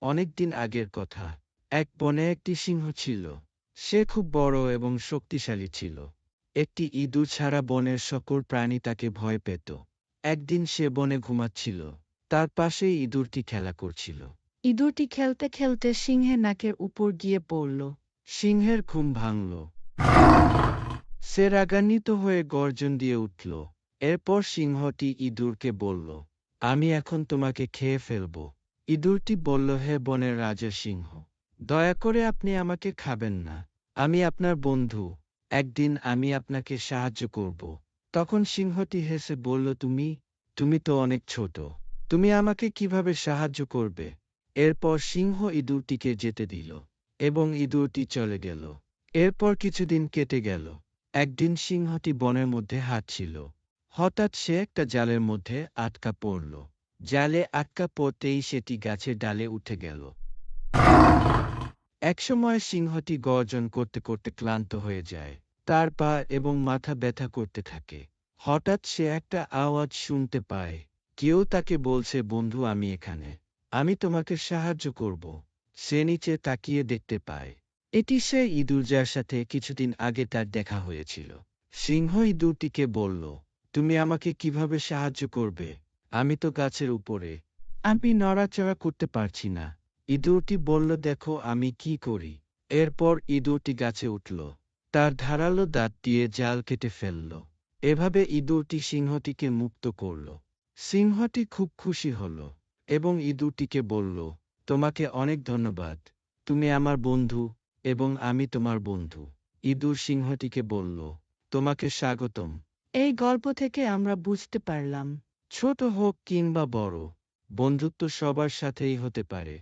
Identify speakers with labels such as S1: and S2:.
S1: অনেকদিন আগের কথা। এক বনে একটি সিংহ ছিল। সে খুব বড় এবং শক্তিশালী ছিল। একটি ইঁদুর ছাড়া বনের সকল প্রাণী তাকে ভয় পেত। একদিন সে বনে ঘুমাচ্ছিল। তার পাশেই ইঁদুরটি খেলা করছিল।
S2: ইঁদুরটি খেলতে খেলতে সিংহের নাকের উপর গিয়ে পড়ল।
S1: সিংহের ঘুম ভাঙল। সে রাগান্বিত হয়ে গর্জন দিয়ে উঠল। এরপর সিংহটি ইঁদুরকে বলল, আমি এখন তোমাকে খেয়ে ফেলব। ইঁদুরটি বলল, হে বনের রাজা সিংহ, দয়া করে আপনি আমাকে খাবেন না। আমি আপনার বন্ধু। একদিন আমি আপনাকে সাহায্য করব। তখন সিংহটি হেসে বলল, তুমি তো অনেক ছোট। তুমি আমাকে কিভাবে সাহায্য করবে? এরপর সিংহ ইঁদুরটিকে যেতে দিল এবং ইঁদুরটি চলে গেল। এরপর কিছুদিন কেটে গেল। একদিন সিংহটি বনের মধ্যে হাঁটছিল। হঠাৎ সে একটা জালের মধ্যে আটকা পড়ল। জালে আটকা পড়তেই সেটি গাছের ডালে উঠে গেল। একসময় সিংহটি গর্জন করতে করতে ক্লান্ত হয়ে যায়। তার পা এবং মাথা ব্যথা করতে থাকে। হঠাৎ সে একটা আওয়াজ শুনতে পায়। কেউ তাকে বলছে, বন্ধু, আমি এখানে। আমি তোমাকে সাহায্য করব। সে নিচে তাকিয়ে দেখতে পায় এটি সে ইঁদুর, যার সাথে কিছুদিন আগে তার দেখা হয়েছিল। সিংহ ইঁদুরটিকে বলল, তুমি আমাকে কিভাবে সাহায্য করবে? আমি তো গাছের উপরে। আমি নড়াচড়া করতে পারছি না। ইঁদুরটি বলল, দেখো আমি কি করি। এরপর ইঁদুরটি গাছে উঠল। তার ধারালো দাঁত দিয়ে জাল কেটে ফেলল। এভাবে ইঁদুরটি সিংহটিকে মুক্ত করল। সিংহটি খুব খুশি হল এবং ইঁদুরটিকে বলল, তোমাকে অনেক ধন্যবাদ। তুমি আমার বন্ধু এবং আমি তোমার বন্ধু। ইঁদুর সিংহটিকে বলল, তোমাকে স্বাগতম।
S2: এই গল্প থেকে আমরা বুঝতে পারলাম,
S1: ছোট হোক কিংবা বড়, বন্ধুত্ব সবার সাথেই হতে পারে।